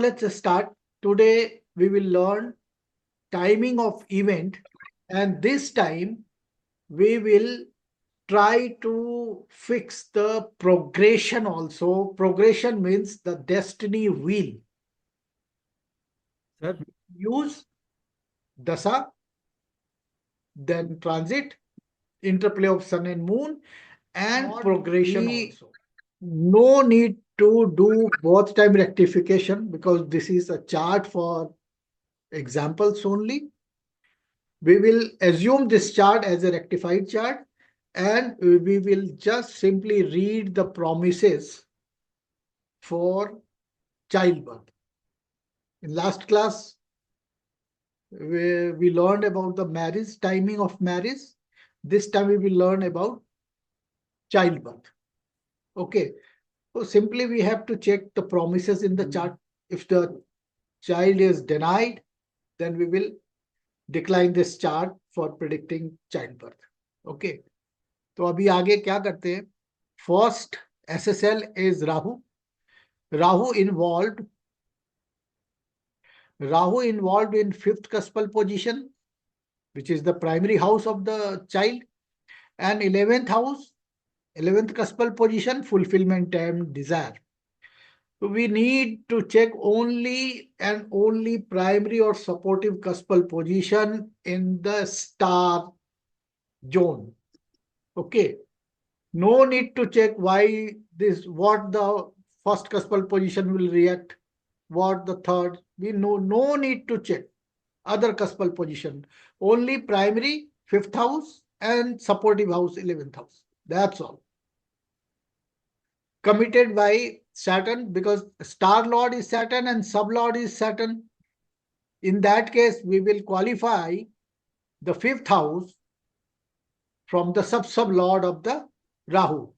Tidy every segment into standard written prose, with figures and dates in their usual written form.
let's start. Today we will learn timing of event, and this time we will try to fix the progression also. Progression means the destiny wheel. Sir, Use dasa, then transit, interplay of sun and moon, and progression also. No need to do both time rectification because this is a chart for examples only. We will assume this chart as a rectified chart, and we will just simply read the promises for childbirth. In last class, we learned about the marriage, timing of marriage. This time we will learn about childbirth. Okay. So simply we have to check the promises in the chart. If the child is denied, then we will decline this chart for predicting childbirth. Okay. तो अभी आगे क्या करते हैं? First SSL is Rahu. Rahu involved in fifth cuspal position, which is the primary house of the child, and 11th house, 11th cuspal position, fulfillment and desire. So we need to check only and only primary or supportive cuspal position in the star zone. Okay. No need to check why this, what the first cuspal position will react, what the third. We know no need to check other cuspal position. Only primary, 5th house, and supportive house, 11th house. That's all. Committed by Saturn because star lord is Saturn and sub lord is Saturn. In that case, we will qualify the 5th house from the sub lord of the Rahu.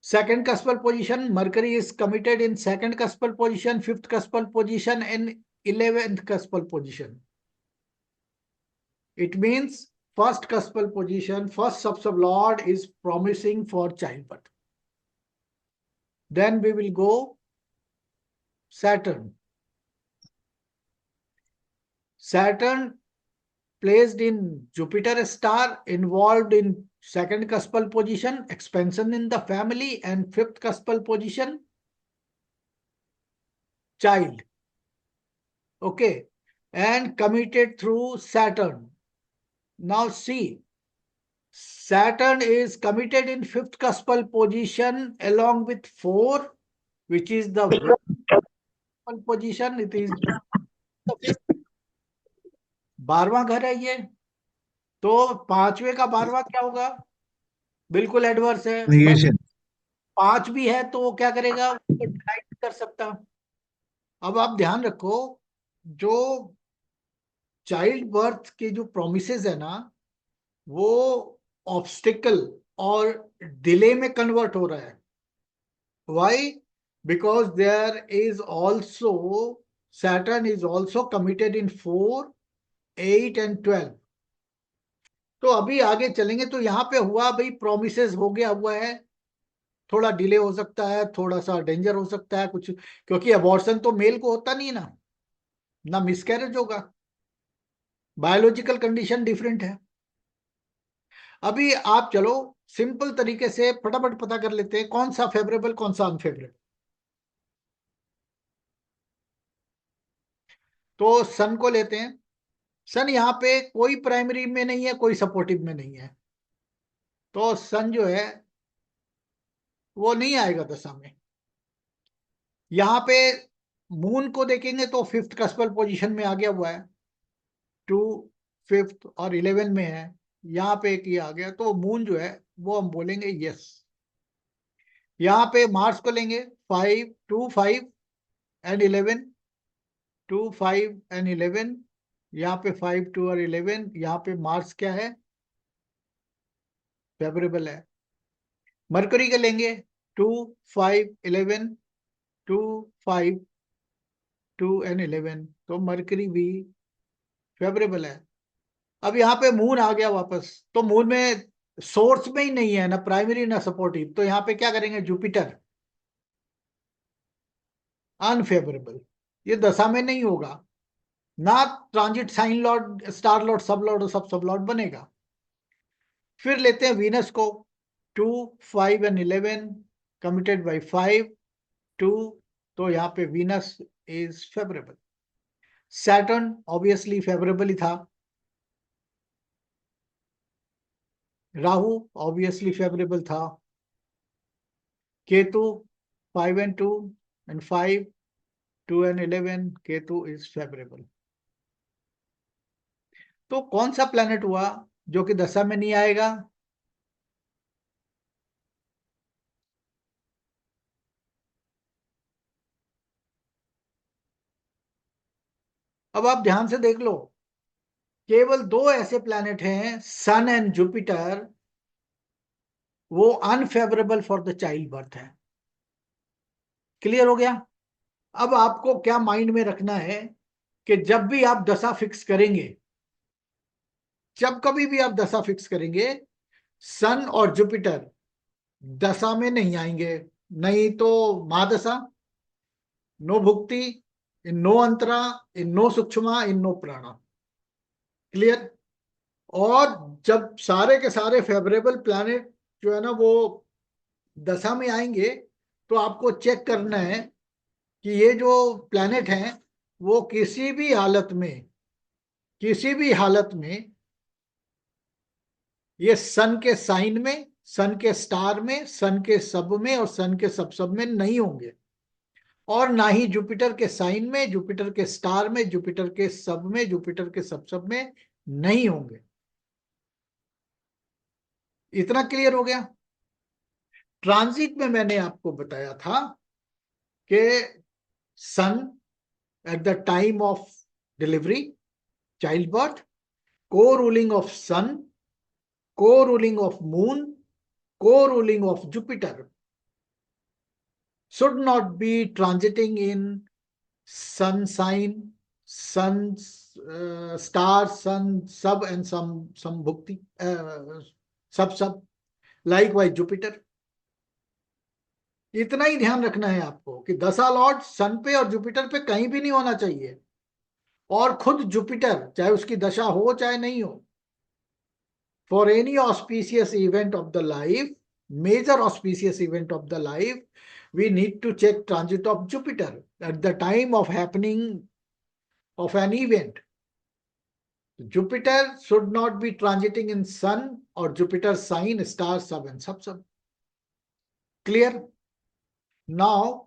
Second cuspal position, Mercury is committed in second cuspal position, 5th cuspal position, and 11th cuspal position. It means first cuspal position, first sub lord is promising for childbirth. Then we will go Saturn. Saturn placed in Jupiter star, involved in second cuspal position, expansion in the family, and 5th cuspal position, child. Okay. And committed through Saturn. Now see, Saturn is committed in 5th cuspal position along with 4, which is the position. It is the 5th. 12वां घर है ये, तो 5वें का 12वां क्या होगा? बिल्कुल adverse है। negation. 5 भी है तो वो क्या करेगा? डिनाई कर सकता। अब आप ध्यान रखो, जो चाइल्ड बर्थ के जो प्रोमिसेस है ना, वो ऑब्स्टिकल और डिले में कन्वर्ट हो रहा है। Why? Because there is also, Saturn is also committed in 4, 8 and 12. तो अभी आगे चलेंगे तो यहाँ पे हुआ भाई, प्रोमिसेस हो गया हुआ है, थोड़ा डिले हो सकता है, थोड़ा सा डेंजर हो सकता है कुछ, क्योंकि अबॉर्शन तो मेल को होता नहीं ना मिसकैरेज होगा, बायोलॉजिकल कंडीशन डिफरेंट है। अभी आप चलो सिंपल तरीके से फटाफट पता कर लेते हैं कौन सा फेवरेबल कौन सा अनफेवरेबल। तो सन को लेते हैं। सन यहाँ पे कोई प्राइमरी में नहीं है, कोई सपोर्टिव में नहीं है, तो सन जो है वो नहीं आएगा दशा में। यहाँ पे मून को देखेंगे तो 5th कस्पल पोजीशन में आ गया हुआ है, 2, 5th और 11 में है, यहाँ पे एक ये आ गया, तो मून जो है वो हम बोलेंगे यस। यहाँ पे मार्स को लेंगे 5, 2, 5 एंड 11, 2, 5 एंड 11, यहाँ पे 5, 2 और 11, यहाँ पे मार्स क्या है? फेवरेबल है। मरकरी के लेंगे 2, 5, 11, 2, 5, 2 एंड 11, तो मरकरी भी फेवरेबल है। अब यहाँ पे मून आ गया वापस, तो मून में सोर्स में ही नहीं है, ना प्राइमरी ना सपोर्टिव, तो यहाँ पे क्या करेंगे? जुपिटर। अनफेवरेबल, ये दशा में नहीं होगा ना। Transit sign lord, star lord, सब लॉर्ड और सब लॉर्ड बनेगा। फिर लेते हैं वीनस को, 2, 5 एंड 11 कमिटेड बाई 5, 2, तो यहाँ पे Venus is favourable. Saturn obviously favourable ही था। राहु ऑब्वियसली फेवरेबल था। Ketu 5 and 2 and 5, 2 and 11, Ketu is favourable. तो कौन सा प्लैनेट हुआ जो कि दशा में नहीं आएगा? अब आप ध्यान से देख लो, केवल दो ऐसे प्लैनेट हैं, सन एंड जुपिटर, वो unfavourable for the child birth है। क्लियर हो गया? अब आपको क्या माइंड में रखना है कि जब भी आप दशा फिक्स करेंगे, जब कभी भी आप दशा फिक्स करेंगे, सन और जुपिटर दशा में नहीं आएंगे। नहीं तो mahadasha, no bhukti, in no antara, in no sukshma, in no prana. Clear? और जब सारे के सारे फेवरेबल प्लैनेट जो है ना वो दशा में आएंगे, तो आपको चेक करना है कि ये जो प्लैनेट हैं वो किसी भी हालत में, किसी भी हालत में ये सन के साइन में, सन के स्टार में, सन के सब में और सन के सब में नहीं होंगे, और ना ही जुपिटर के साइन में, जुपिटर के स्टार में, जुपिटर के सब में, जुपिटर के सब में नहीं होंगे। इतना क्लियर हो गया? ट्रांजिट में मैंने आपको बताया था कि sun at the time of delivery, child birth, को रूलिंग ऑफ सन, को रूलिंग ऑफ मून, को ruling of Jupiter should not be transiting in sun sign, sun star, sun sub and some bhukti, sub likewise Jupiter। इतना ही ध्यान रखना है आपको कि दशा लॉर्ड सन पे और जुपिटर पे कहीं भी नहीं होना चाहिए, और खुद जुपिटर चाहे उसकी दशा हो चाहे नहीं हो, for any auspicious event of the life, major auspicious event of the life, we need to check transit of Jupiter at the time of happening of an event. Jupiter should not be transiting in sun or Jupiter sign, star, sub and sub. Clear? Now,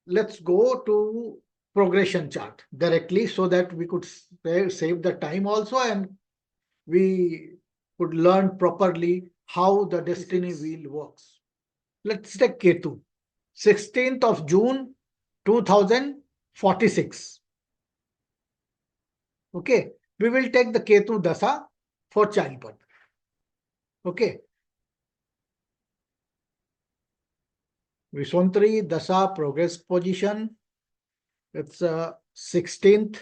let's go to progression chart directly so that we could save the time also, and we could learn properly how the destiny wheel works. Let's take Ketu, 16th of June 2046. Okay, we will take the Ketu Dasa for childbirth. Okay, Vishwantari Dasa progress position. It's 16th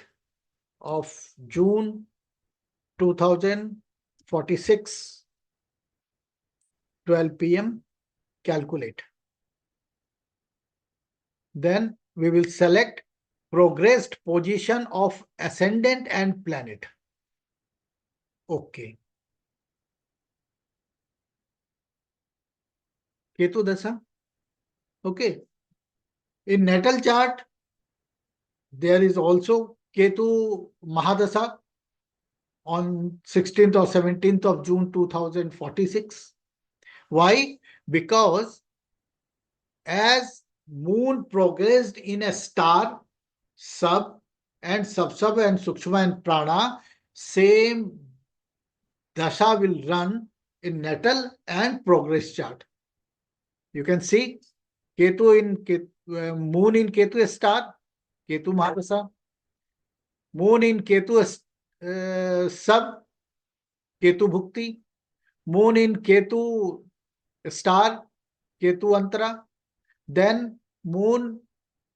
of June 2046, 12 p.m. Calculate. Then we will select progressed position of ascendant and planet. Okay. Ketu Dasa. Okay. In natal chart, there is also Ketu Mahadasa on 16th or 17th of June 2046. Why? Because as moon progressed in a star, sub and sub and sukshma and prana, same dasha will run in natal and progress chart. You can see Ketu in moon in Ketu star, Ketu Mahadasa, moon in Ketu sub, Ketu Bhukti, moon in Ketu star, Ketu Antara, then moon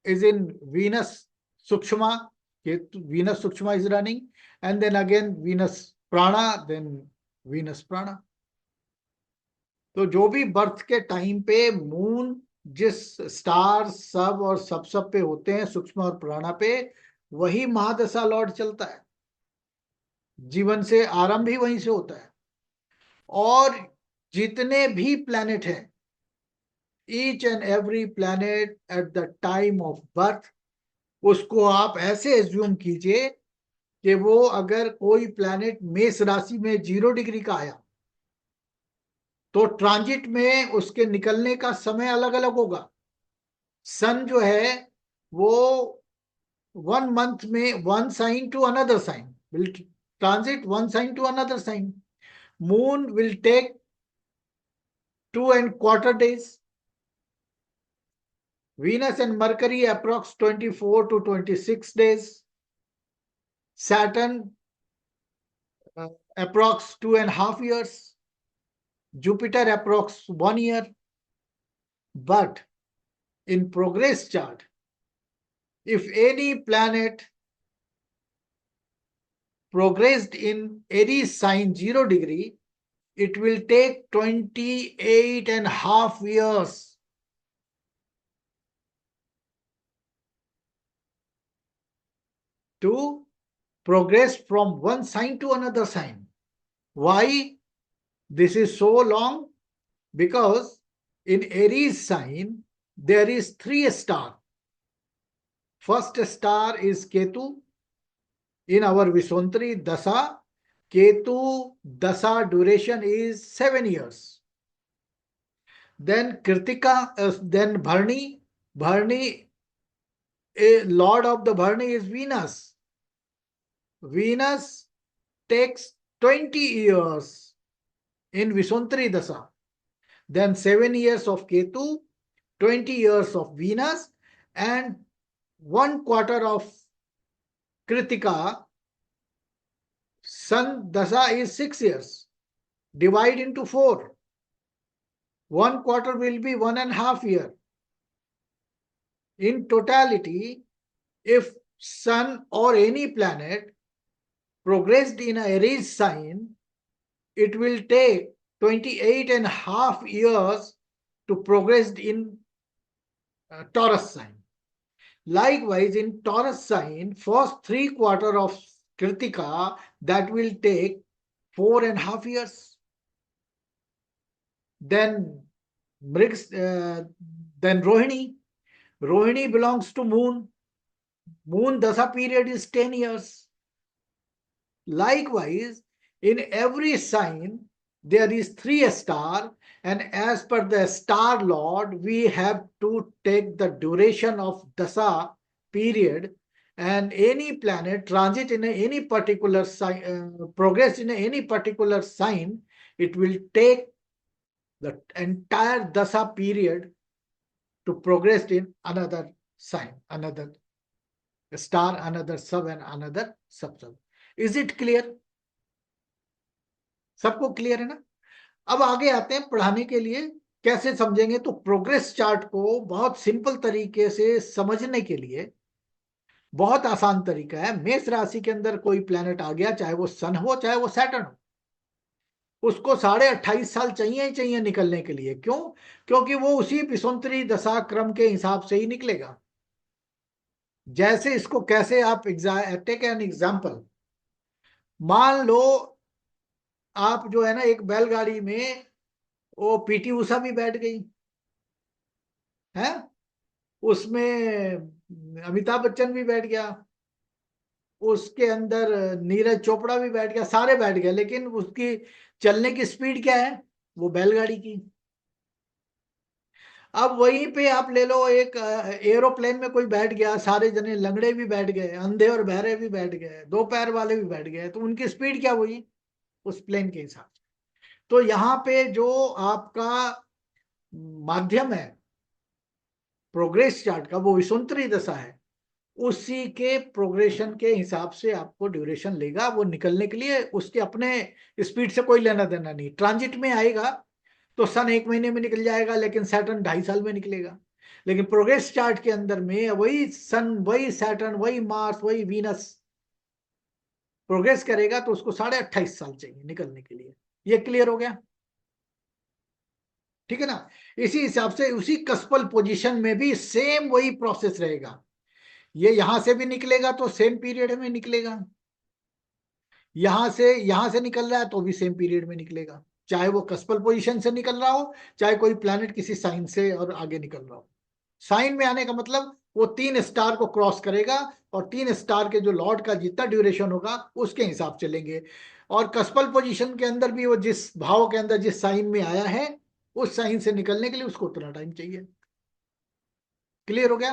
is in Venus Sukshma, Venus Sukshma is running, and then again Venus Prana, then Venus Prana. तो जो भी birth के time पे moon जिस star सब और सब पे होते हैं, सूक्ष्म और प्राणा पे, वही महादशा लॉर्ड चलता है। जीवन से आरंभ ही वहीं से होता है। और जितने भी प्लैनेट हैं, each and every planet eight the time of birth, उसको आप ऐसे एज्यूम कीजिए कि वो अगर कोई प्लैनेट मेष राशि में 0 डिग्री का आया, तो ट्रांजिट में उसके निकलने का समय अलग अलग होगा। सन जो है वो 1 मंथ में 1 sign to another sign will transit, 1 sign to another sign. Moon will take 2 and 1/4 days. Venus and Mercury approx 24 to 26 days. Saturn approx 2.5 years. Jupiter approx 1 year. But in progress chart, if any planet progressed in Aries sign 0 degree, it will take 28.5 years to progress from one sign to another sign. Why this is so long? Because in Aries sign there is 3 stars. First star is Ketu. In our Vishwantri Dasa, Ketu Dasa duration is 7 years. Then Kritika, then Bharni. Bharni, a lord of the Bharni is Venus. Venus takes 20 years in Vishwantri Dasa. Then 7 years of Ketu, 20 years of Venus, and 1/4 of Kritika. Sun Dasa is 6 years. Divide into 4. 1/4 will be 1.5 year. In totality, if Sun or any planet progressed in a Aries sign, it will take 28.5 years to progress in Taurus sign. Likewise, in Taurus sign, first 3/4 of Kritika, that will take 4.5 years. Then then Rohini. Rohini belongs to Moon. Moon Dasa period is 10 years. Likewise, in every sign, there is 3 stars, and as per the star lord, we have to take the duration of Dasa period, and any planet transit in any particular sign, progress in any particular sign, it will take the entire Dasa period to progress in another sign, another star, another sub, and another sub. Is it clear? सबको clear है ना? अब आगे आते हैं पढ़ाने के लिए कैसे समझेंगे। तो प्रोग्रेस चार्ट को बहुत सिंपल तरीके से समझने के लिए बहुत आसान तरीका है। मेष राशि के अंदर कोई प्लेनेट आ गया, चाहे वो सन हो चाहे वो सैटर्न हो, उसको 28.5 साल चाहिए ही चाहिए निकलने के लिए। क्यों? क्योंकि वो उसी विषुवंतरी दशा क्रम के हिसाब से ही निकलेगा। जैसे इसको कैसे आप टेक एन एग्जाम्पल, मान लो आप जो है ना एक बैलगाड़ी में वो पीटी उषा भी बैठ गई है, उसमें अमिताभ बच्चन भी बैठ गया, उसके अंदर नीरज चोपड़ा भी बैठ गया, सारे बैठ गए, लेकिन उसकी चलने की स्पीड क्या है? वो बैलगाड़ी की। अब वहीं पे आप ले लो एक एरोप्लेन में कोई बैठ गया, सारे जने लंगड़े भी बैठ गए, अंधे और बहरे भी बैठ गए, 2 पैर वाले भी बैठ गए, तो उनकी स्पीड क्या हुई उस प्लेन के हिसाब से। तो यहाँ पे जो आपका माध्यम है प्रोग्रेस चार्ट का, वो विषुवंतरी दशा है, उसी के प्रोग्रेशन के हिसाब से आपको ड्यूरेशन लेगा वो निकलने के लिए। उसके अपने स्पीड से कोई लेना देना नहीं। ट्रांजिट में आएगा तो सन 1 महीने में निकल जाएगा, लेकिन सैटर्न 2.5 साल में निकलेगा। लेकिन प्रोग्रेस चार्ट के अंदर में वही सन, वही सैटर्न, वही मार्स, वही वीनस प्रोग्रेस करेगा, तो उसको 28.5 साल चाहिए निकलने के लिए। ये क्लियर हो गया? ठीक है ना। इसी हिसाब से उसी कस्पल पोजीशन में भी सेम वही प्रोसेस रहेगा। ये यहां से भी निकलेगा तो सेम पीरियड में निकलेगा, यहां से निकल रहा है तो भी सेम पीरियड में निकलेगा, चाहे वो कस्पल पोजीशन से निकल रहा हो, चाहे कोई प्लैनेट किसी साइन से और आगे निकल रहा हो। साइन में आने का मतलब वो 3 स्टार को क्रॉस करेगा, और 3 स्टार के जो लॉर्ड का जितना ड्यूरेशन होगा उसके हिसाब से लेंगे। और कस्पल पोजीशन के अंदर भी वो जिस भाव के अंदर जिस साइन में आया है, उस साइन से निकलने के लिए उसको उतना टाइम चाहिए। क्लियर हो गया।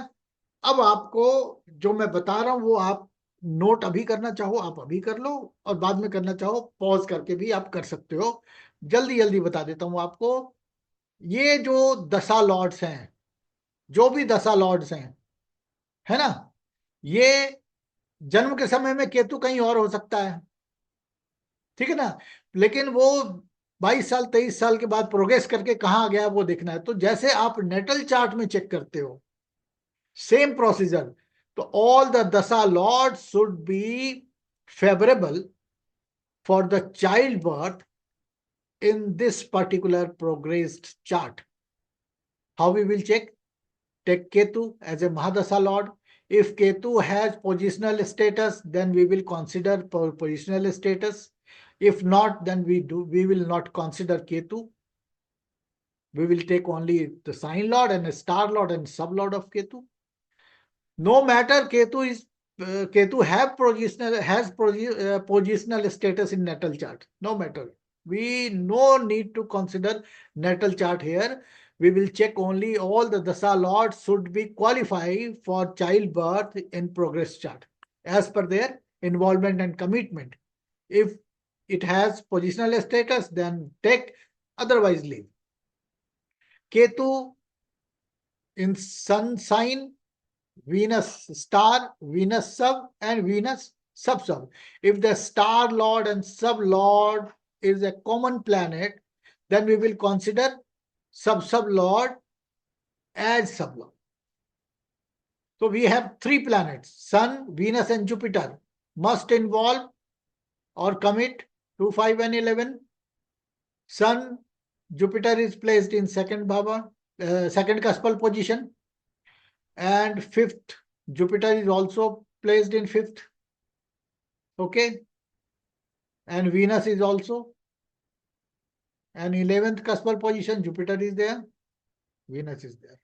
अब आपको जो मैं बता रहा हूं वो आप नोट अभी करना चाहो आप अभी कर लो, और बाद में करना चाहो पॉज करके भी आप कर सकते हो। जल्दी जल्दी बता देता हूं आपको। ये जो दशा लॉर्ड्स हैं, जो भी दशा लॉर्ड्स हैं, है ना, ये जन्म के समय में केतु कहीं और हो सकता है, ठीक है ना, लेकिन वो 22 साल 23 साल के बाद प्रोग्रेस करके कहाँ आ गया वो देखना है। तो जैसे आप नेटल चार्ट में चेक करते हो, सेम प्रोसीजर, तो ऑल द दशा Lord should be favourable for the child birth in this particular progressed chart. How we will check? Take Ketu as a Mahadasha Lord. If Ketu has positional status, then we will consider positional status. If not, then we will not consider Ketu. We will take only the sign lord and a star lord and sub lord of Ketu. No matter Ketu has positional status in natal chart. No matter. We no need to consider natal chart here. We will check only all the dasa lords should be qualified for childbirth in progress chart as per their involvement and commitment. If it has positional status, then take, otherwise leave. Ketu in sun sign, Venus star, Venus sub, and Venus sub sub. If the star lord and sub lord is a common planet, then we will consider sub sub lord as sub lord. So we have 3 planets, Sun, Venus, and Jupiter must involve or commit 2, 5, and 11. Sun, Jupiter is placed in second bhava, second cuspal position, and fifth, Jupiter is also placed in fifth. Okay, and Venus is also, and 11th cuspal position, Jupiter is there, Venus is there.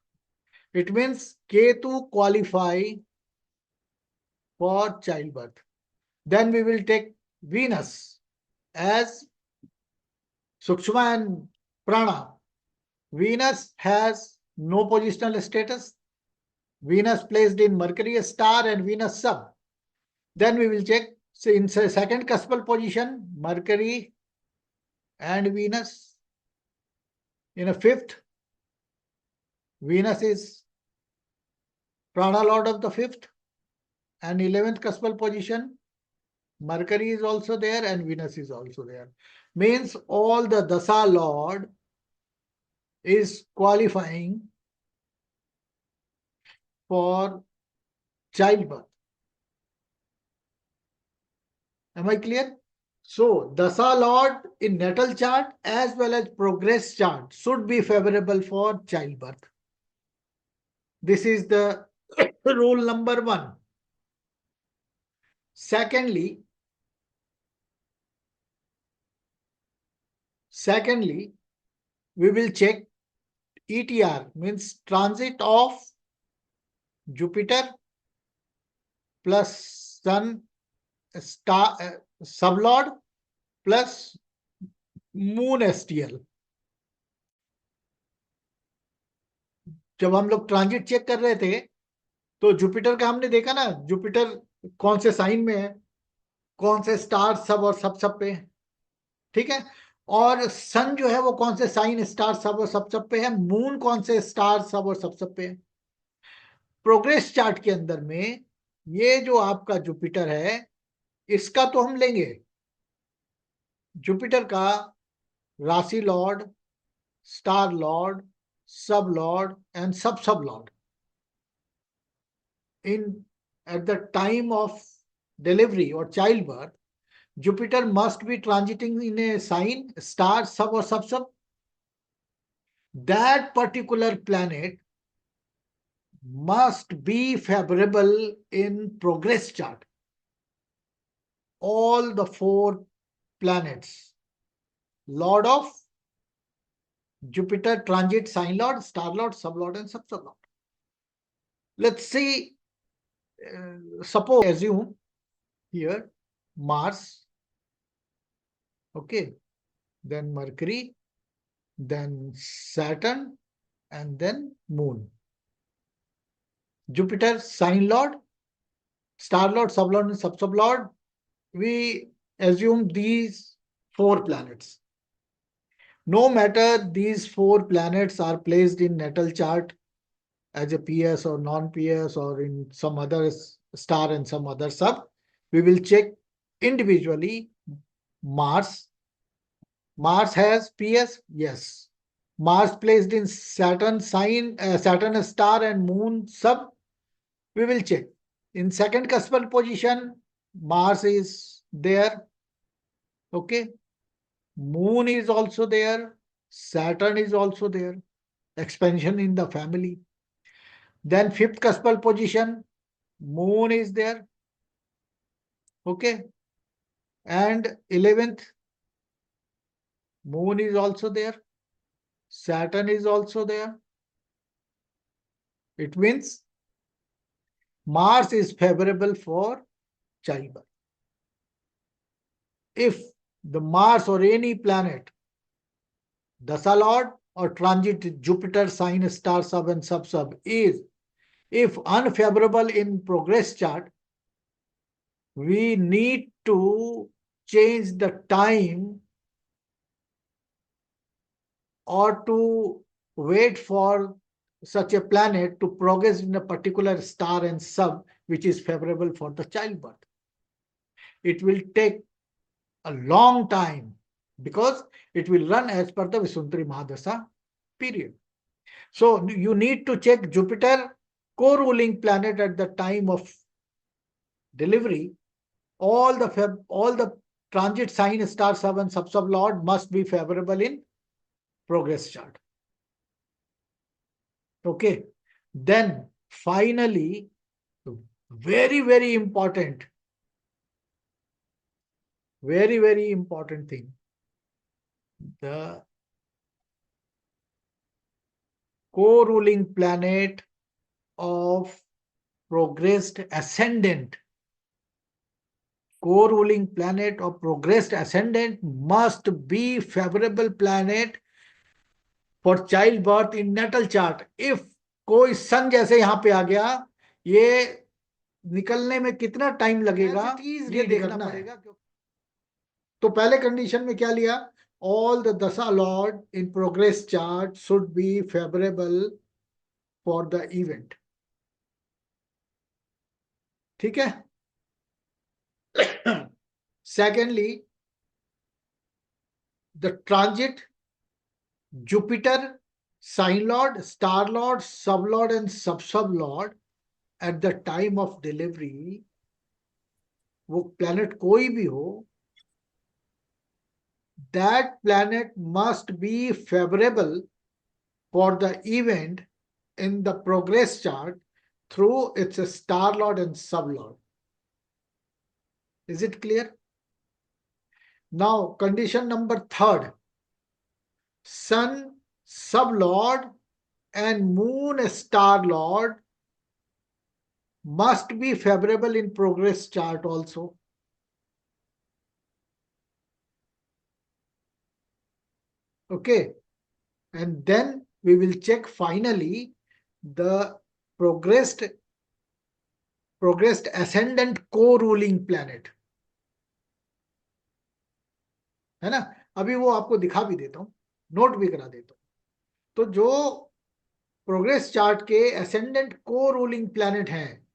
It means Ketu qualify for childbirth. Then we will take Venus as Sukshma and Prana. Venus has no positional status. Venus placed in Mercury star and Venus sub. Then we will check, so in second cuspal position, Mercury and Venus. In a fifth, Venus is Prana Lord of the fifth, and 11th cuspal position, Mercury is also there and Venus is also there. Means all the Dasa Lord is qualifying for childbirth. Am I clear? So, Dasa Lord in natal chart as well as progress chart should be favorable for childbirth. This is the rule number 1. Secondly, we will check ETR, means transit of Jupiter plus Sun star sublord plus Moon STL. जब हम लोग transit check कर रहे थे तो Jupiter का हमने देखा ना, जुपिटर कौन से साइन में है, कौन से स्टार सब और सब पे है, ठीक है। और सन जो है वो कौन से साइन स्टार सब और सब पे है, मून कौन से स्टार सब और सब पे है। प्रोग्रेस चार्ट के अंदर में ये जो आपका जुपिटर है, इसका तो हम लेंगे, जुपिटर का राशि लॉर्ड, स्टार लॉर्ड, सब लॉर्ड एंड सब Lord in at the time of delivery or childbirth, Jupiter must be transiting in a sign star sub or sub. that particular planet must be favorable in progress chart. All the 4 planets, Lord of Jupiter, transit, sign lord, star lord, sub lord, and sub lord. Let's see, suppose assume here Mars, okay, then Mercury, then Saturn, and then Moon. Jupiter, sign lord, star lord, sub lord, and sub lord. We assume these 4 planets. No matter these 4 planets are placed in natal chart as a PS or non-PS or in some other star and some other sub, we will check individually. Mars. Mars has PS? Yes. Mars placed in Saturn sign, Saturn star and Moon sub, we will check. In second cuspal position, Mars is there. Okay. Moon is also there. Saturn is also there. Expansion in the family. Then fifth cuspal position, Moon is there. Okay. And 11th, Moon is also there. Saturn is also there. It means Mars is favorable for childbirth. If the Mars or any planet, Dasa Lord or transit Jupiter, sign, star, sub, and sub is, if unfavorable in progress chart, we need to change the time or to wait for such a planet to progress in a particular star and sub which is favorable for the childbirth. It will take a long time because it will run as per the Visuntari Mahadasha period. So you need to check Jupiter, co-ruling planet at the time of delivery. All the transit sign, star, sub, and sub lord must be favorable in progress chart. Okay. Then finally, very, very important thing, the co-ruling planet of progressed ascendant. Co-ruling planet of progressed ascendant must be favorable planet for childbirth in natal chart. If कोई सन जैसे यहाँ पे आ गया, ये निकलने में कितना time लगेगा ये देखना पड़ेगा. तो पहले कंडीशन में क्या लिया? All the dasa lord in progress chart should be favorable for the event. ठीक है. Secondly, the transit Jupiter, sign lord, star lord, sub lord, and sub lord at the time of delivery, वो planet कोई भी हो, that planet must be favorable for the event in the progress chart through its star lord and sub lord. Is it clear? Now, condition number 3rd, Sun, sub lord, and Moon, star lord must be favorable in progress chart also. Okay. And then we will check finally the progressed ascendant co-ruling planet. है ना? अभी वो आपको दिखा भी देता हूं, note भी करा देता हूं. तो जो प्रोग्रेस चार्ट के एसेंडेंट को रूलिंग प्लैनेट हैं,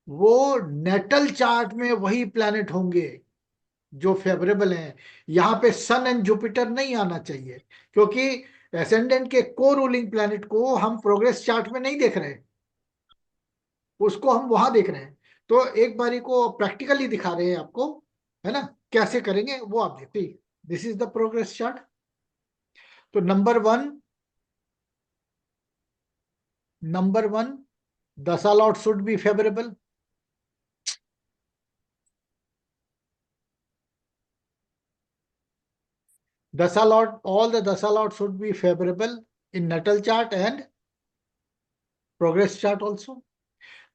वो नेटल चार्ट में वही प्लैनेट होंगे जो फेवरेबल हैं. यहां पे सन एंड जुपिटर नहीं आना चाहिए, क्योंकि एसेंडेंट के को रूलिंग प्लैनेट को हम प्रोग्रेस चार्ट में नहीं देख रहे, उसको हम वहां देख रहे हैं. तो एक बारी को प्रैक्टिकली दिखा रहे हैं आपको, है ना, कैसे करेंगे वो आप देखिए. This is the progress chart. तो number 1, Number one, Dasa Lord should be favorable. Dasa Lord, all the Dasa Lord should be favorable in natal chart and progress chart also.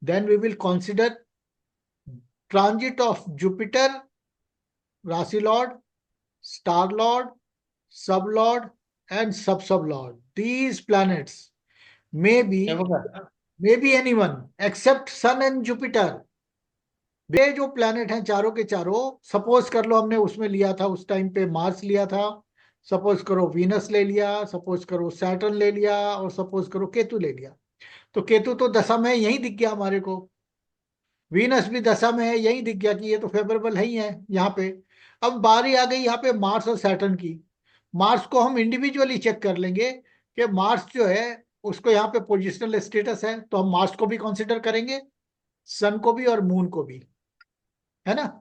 Then we will consider transit of Jupiter, Rasi Lord, Star Lord, Sub Lord, and Sub Lord. These planets may be anyone except Sun and Jupiter. ये जो planet हैं चारों के चारों, suppose कर लो हमने उसमें लिया था उस टाइम पे मार्स लिया था, सपोज करो वीनस ले लिया, सपोज करो सैटर्न ले लिया, और सपोज करो केतु ले लिया। तो केतु तो दशा में यही दिख गया हमारे को, वीनस भी दशा में है, यही दिख गया कि ये तो फेवरेबल है ही है यहाँ पे। अब बारी आ गई यहाँ पे मार्स और सैटर्न की। मार्स को हम इंडिविजुअली चेक कर लेंगे कि मार्स जो है उसको यहाँ पे पोजिशनल स्टेटस है, तो हम मार्स को भी कंसिडर करेंगे, सन को भी और मून को भी, है ना।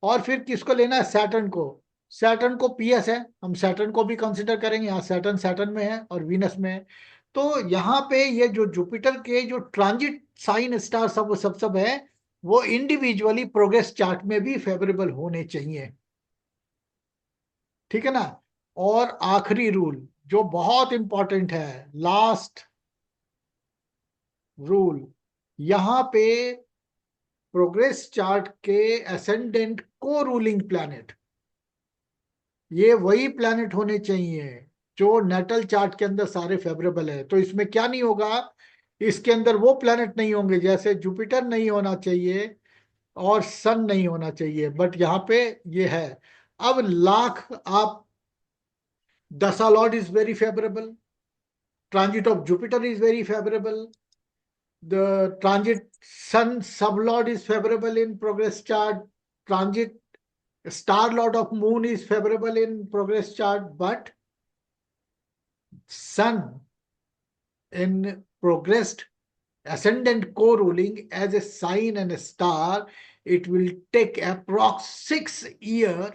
और फिर किसको लेना है, सैटर्न को। सैटर्न को पीएस है, हम सैटर्न को भी कंसिडर करेंगे, यहाँ सैटर्न सैटर्न में है और वीनस में है। तो यहाँ पे ये जो जुपिटर के जो ट्रांजिट साइन स्टार सब है, वो इंडिविजुअली प्रोग्रेस चार्ट में भी फेवरेबल होने चाहिए, ठीक है ना। और आखिरी रूल जो बहुत इंपॉर्टेंट है, लास्ट रूल, यहाँ पे प्रोग्रेस चार्ट के असेंडेंट को रूलिंग प्लैनेट, ये वही प्लैनेट होने चाहिए जो नेटल चार्ट के अंदर सारे फेवरेबल है। तो इसमें क्या नहीं होगा, इसके अंदर वो प्लैनेट नहीं होंगे, जैसे जुपिटर नहीं होना चाहिए और सन नहीं होना चाहिए, बट यहाँ पे ये है। अब लाख आप, दशा Lord is very favourable, transit of Jupiter is very favourable, the transit sun sublord is favorable in progress chart, transit star lord of moon is favorable in progress chart, but sun in progressed ascendant co-ruling as a sign and a star, it will take approx 6 years.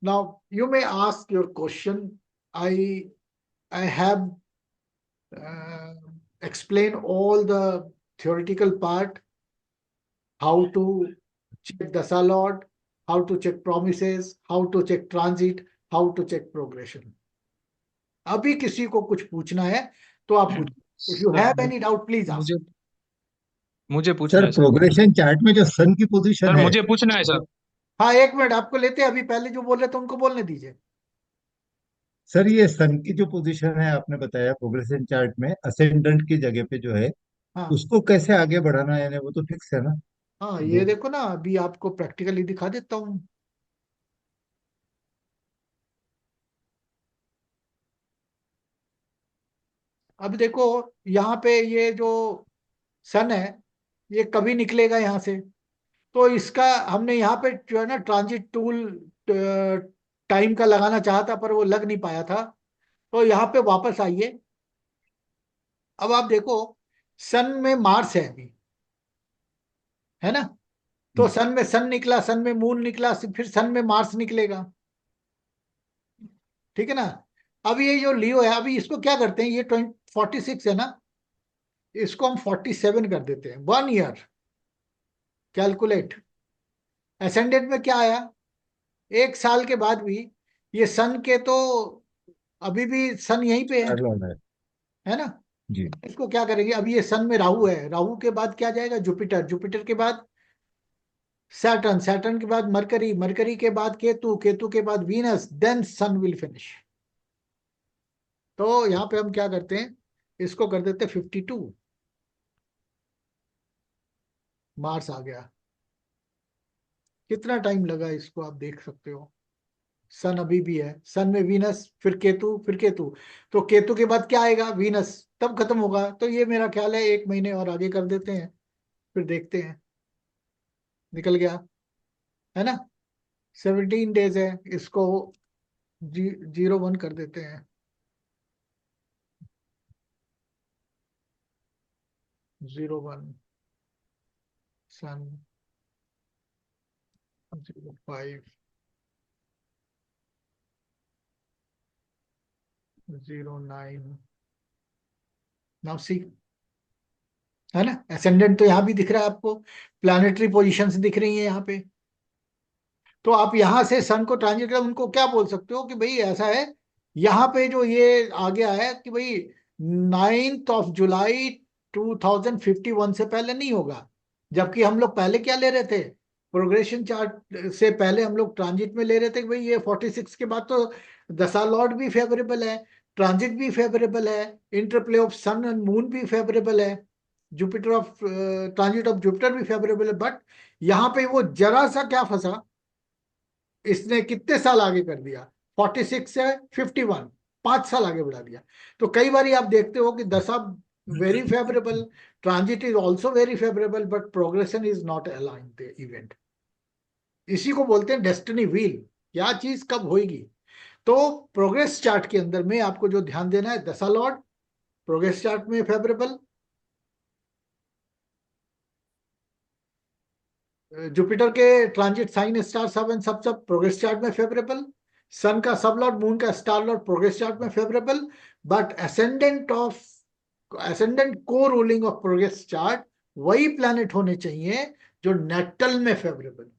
Now you may ask your question. I have uh, explained all the theoretical part, how to check Dasa Lord, how to check promises, how to check transit, how to check progression. अभी किसी को कुछ पूछना है तो आप पूछिए। If you have any doubt please ask. मुझे मुझे पूछना सर है सर। प्रोग्रेशन चार्ट में जो सन की पोजीशन सर है, मुझे पूछना है सर। हाँ एक मिनट, आपको लेते हैं, अभी पहले जो बोल रहे थे उनको बोलने दीजिए। सर ये सन की जो पोजीशन है आपने बताया प्रोग्रेशन चार्ट में असेंडेंट की जगह पे जो है, हाँ उसको कैसे आगे बढ़ाना है, यानी वो तो फिक्स है ना। हाँ, ये वो देखो ना, अभी आपको प्रैक्टिकली दिखा देता हूँ। अब देखो यहाँ पे ये जो सन है, ये कभी निकलेगा यहाँ से, तो इसका हमने यहाँ पे जो है ना ट्रांजिट टूल टाइम का लगाना चाहा था, पर वो लग नहीं पाया था। तो यहाँ पे वापस आइए। अब आप देखो, सन में मार्स है अभी, है ना। तो सन में सन निकला, सन में मून निकला, फिर सन में मार्स निकलेगा, ठीक है ना। अब ये जो लियो है, अभी इसको क्या करते हैं, ये 46 है ना, इसको हम 47 कर देते हैं, 1 ईयर कैलकुलेट। एसेंडेंट में क्या आया, 1 साल के बाद भी ये सन के तो अभी भी सन यहीं पे है ना। जी। इसको क्या करेंगे, अभी ये सन में राहु है, राहु के बाद क्या जाएगा, जुपिटर, जुपिटर के बाद सैटर्न, सैटर्न के बाद मरकरी, मरकरी के बाद केतु, केतु के बाद Venus, then sun will finish. तो यहाँ पे हम क्या करते हैं, इसको कर देते 52, मार्स आ गया। कितना टाइम लगा इसको आप देख सकते हो। सन अभी भी है, सन में वीनस, फिर केतु, फिर केतु। तो केतु के बाद क्या आएगा, वीनस, तब खत्म होगा। तो ये मेरा ख्याल है 1 महीने और आगे कर देते हैं, फिर देखते हैं। निकल गया, है ना। 17 डेज है, इसको 01 कर देते हैं, 01 सन, 05 09 नाउ सी, है ना, एसेंडेंट तो यहाँ भी दिख रहा है आपको, प्लानिटरी पोजीशंस दिख रही है यहाँ पे। तो आप यहां से सन को ट्रांजिट कर उनको क्या बोल सकते हो कि भाई ऐसा है, यहाँ पे जो ये आ गया है कि भाई 9 जुलाई 2051 से पहले नहीं होगा। जबकि हम लोग पहले क्या ले रहे थे, प्रोग्रेशन चार्ट से पहले हम लोग ट्रांजिट में ले रहे थे कि भाई ये 46 के बाद तो दशा लॉर्ड भी फेवरेबल है, ट्रांजिट भी फेवरेबल है, interplay of sun and moon भी फेवरेबल है, Jupiter of transit of Jupiter भी फेवरेबल है। बट यहाँ पे वो जरा सा क्या फंसा, इसने कितने साल आगे कर दिया, 46 से 51, 5 साल आगे बढ़ा दिया। तो कई बार आप देखते हो कि दशा very favourable, transit is also very favourable, but progression is not aligned the event. इसी को बोलते हैं डेस्टिनी व्हील, क्या चीज कब होगी। तो प्रोग्रेस चार्ट के अंदर में आपको जो ध्यान देना है, दशा लॉर्ड प्रोग्रेस चार्ट में फेवरेबल, जुपिटर के ट्रांजिट साइन स्टार सब एंड सब सब प्रोग्रेस चार्ट में फेवरेबल, सन का सब लॉर्ड मून का स्टार लॉर्ड प्रोग्रेस चार्ट में फेवरेबल। बट एसेंडेंट को रूलिंग ऑफ प्रोग्रेस चार्ट वही प्लैनेट होने चाहिए जो नेटल में फेवरेबल।